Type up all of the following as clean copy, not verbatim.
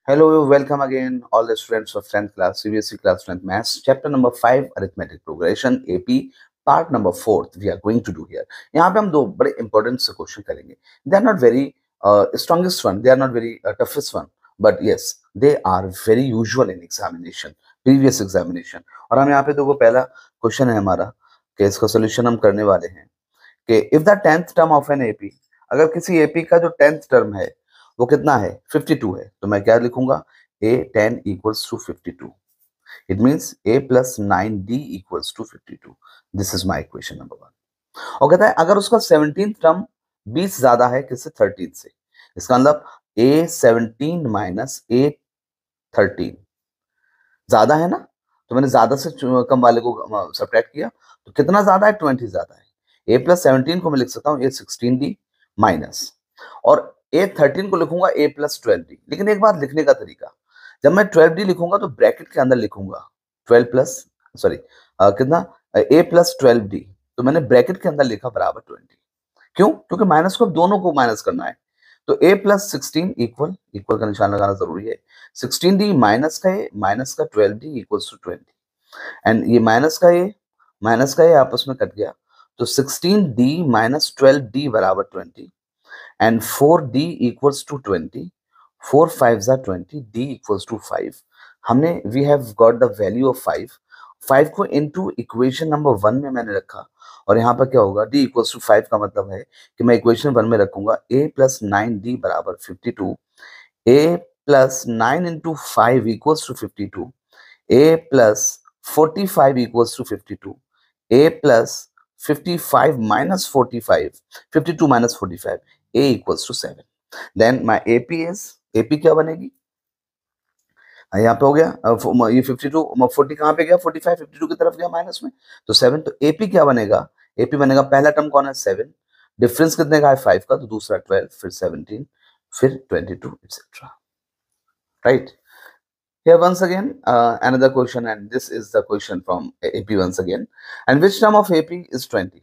Hello, welcome again, all the students of 10th class, CBSE class 10th Maths, chapter number 5, Arithmetic Progression, AP, part number 4, we are going to do here. यहाँ पे हम दो बड़े important से question करेंगे. They are not very strongest one, they are not very toughest one, but yes, they are very usual in examination, previous examination. और हम यहाँ पे देखो पहला क्वेश्चन है हमारा कि इसका सोल्यूशन हम करने वाले हैं कि if the 10th term of an AP, अगर किसी AP का जो 10th टर्म है वो कितना है 52 है, तो मैं क्या लिखूंगा a10 equals to 52. It means a plus 9d equals to 52. This is my equation number 1. और कहता है अगर उसका 17th टर्म 20 ज्यादा है किससे 13 से, इसका मतलब a17 माइनस a13 ज्यादा है ना, तो मैंने ज्यादा से कम वाले को सब्ट्रैक्ट किया, तो कितना ज्यादा है 20 ज्यादा है. a प्लस 17 को मैं लिख सकता हूँ a16d माइनस, और a13 को लिखूंगा a प्लस 12d. लेकिन एक बात लिखने का तरीका, जब मैं 12d लिखूंगा तो ब्रैकेट के अंदर लिखूंगा 12 प्लस सॉरी कितना a प्लस 12d, तो मैंने ब्रैकेट के अंदर लिखा बराबर 20. क्यों? क्योंकि माइनस को दोनों को माइनस करना है. तो a प्लस 16 इक्वल इक्वल का निशान लगाना जरूरी है. 16d माइनस का a माइनस का 12d इक्वल्स टू 20, एंड ये माइनस का a आपस में कट गया, तो 16d माइनस 12d बराबर 20, and 4d equals to 20. 4 5s are 20, d equals to 5. हमने we have got the value of 5. 5 को into equation number 1 में मैंने रखा, और यहाँ पर क्या होगा d equals to 5 का मतलब है कि मैं equation 1 में रखूंगा a plus 9d बराबर 52. a plus 9 into 5 equals to 52. a plus 45 equals to 52. a plus 55 minus 45, 52 minus 45, a equals to 7. Then my AP is, AP क्या बनेगी, यहाँ पे हो गया ये 52 40 कहाँ पे गया 45 52 की तरफ गया माइनस में, तो 7. तो AP क्या बनेगा, AP बनेगा पहला टर्म कौन है 7, डिफरेंस कितने का है 5 का, तो दूसरा 12, फिर 17, फिर 22 etc. Right. Here once again another question, and this is the question from AP once again. And which term of AP is 20?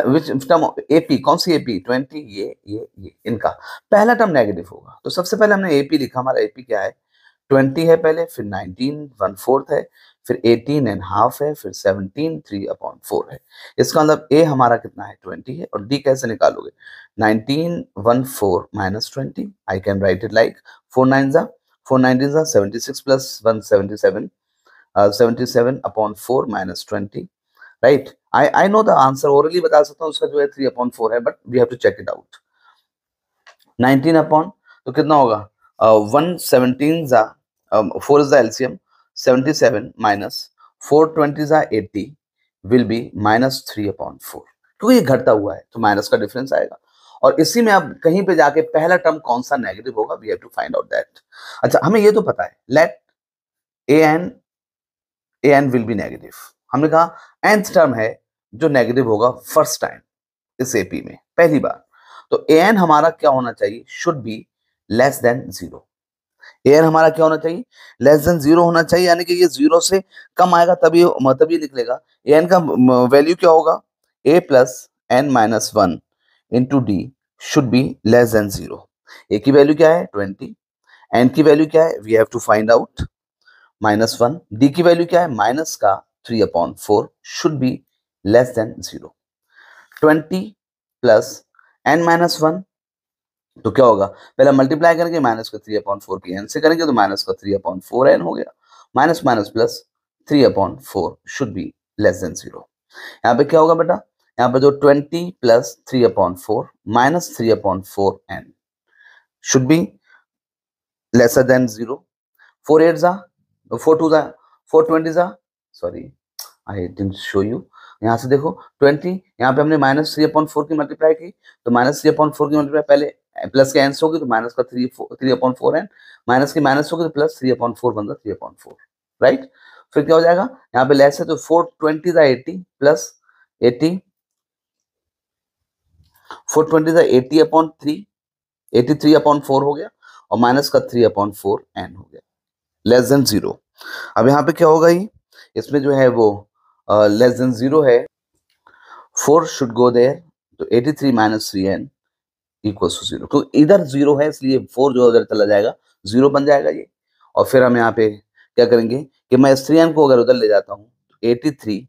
Which term of AP, कौन सी AP 20, ये इनका पहला टर्म नेगेटिव होगा. तो सबसे पहले हमने AP लिखा, हमारा AP क्या है 20 है पहले, फिर 19 1/4 है, फिर 18 एंड हाफ है, फिर 17 3/4 है. इसका मतलब A हमारा कितना है 20 है, और D कैसे निकालोगे 19 1/4 minus 20. I can write it like 4 9s are 4 19s are 76 plus 1 77, 77/4 minus 20. Right. I know the answer, orally बता सकता हूँ, उसका जो है 3/4 है, but we have to check it out. 19 upon तो कितना होगा 117 जा 4 इज द एलसीएम 77 माइनस 420 जा 80 विल बी माइनस 3/4. क्योंकि ये घटता हुआ है तो माइनस का डिफरेंस आएगा, और इसी में अब कहीं पे जाके पहला टर्म कौन सा नेगेटिव होगा, we have to find out that. अच्छा, हमें ये तो पता है let a n will be negative. हमने कहा nth टर्म है जो नेगेटिव होगा फर्स्ट टाइम इस एपी में पहली बार, तो an हमारा क्या होना चाहिए, should be less than 0. an हमारा क्या होना चाहिए, लेस देन 0 होना चाहिए, यानी कि ये 0 से कम आएगा तभी मतलब ये निकलेगा. an का वैल्यू क्या होगा a plus n minus 1 into d should be less than 0. a की वैल्यू क्या है 20, n की वैल्यू क्या है we have to find out -1, d की वैल्यू क्या है माइनस का 3/4 should be less than 0. 20 plus n minus 1, तो क्या होगा पहले मल्टीप्लाई करेंगे माइनस का 3/4 की n से करेंगे तो माइनस का 3/4 n हो गया, minus minus plus 3/4 should be less than 0. यहाँ पे क्या होगा बेटा, यहाँ पे जो 20 plus 3/4 minus 3/4 n should be lesser than 0. 4 8 जा 4 2 जा 4 20 जा, sorry I didn't show you. यहाँ से देखो 20, यहाँ पे हमने माइनस 3/4 की मल्टीप्लाई की, तो माइनस 3/4 की मल्टीप्लाई पहले प्लस के एंस होगी तो माइनस का 3/4 एन, माइनस की माइनस होगी तो प्लस 3/4 बनता 3/4. राइट. फिर क्या हो जाएगा यहाँ पे लेस है तो 4 20 था 80 प्लस 80, 420 था 80/3, 83/4 हो गया, और माइनस का 3/4 एन हो गया लेस देन 0. अब यहाँ पे क्या होगा, ये इसमें जो है वो लेस देन 0 है, 4 शुड गो देयर, तो 83 माइनस 3n इक्वल्स टू 0. तो इधर 0 है इसलिए 4 जो उधर चला जाएगा 0 बन जाएगा ये। और फिर हम यहाँ पे क्या करेंगे कि मैं इस 3n को अगर उधर ले जाता हूँ तो 83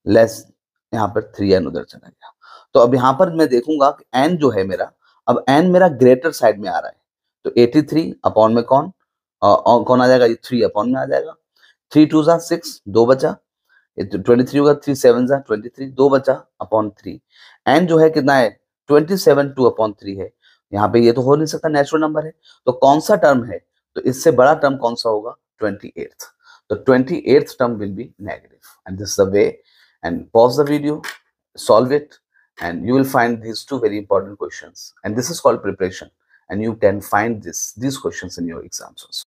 लेस, यहाँ पर 3n उधर चला गया। तो अब यहाँ पर मैं देखूंगा कि n जो है मेरा, अब n मेरा ग्रेटर साइड में आ रहा है, तो 83 अपॉन में कौन कौन आ जाएगा, ये 3 अपॉन में आ जाएगा। 3 2 जा 6, 2 बचा, ये तो 23 होगा, 3 7 जा 23, 2 बचा अपॉन 3। n जो है कितना है, 27 2 अपॉन 3 है। यहाँ पे ये तो हो नहीं सकता, नेचुरल नंबर है, तो कौन सा टर्म है, तो इससे बड़ा टर्म कौन सा होगा, 28th। तो 28th term will be negative, and this is the way. And pause the video, solve it, and you will find these two very important questions, and this is called preparation, and you can find these questions in your exams also.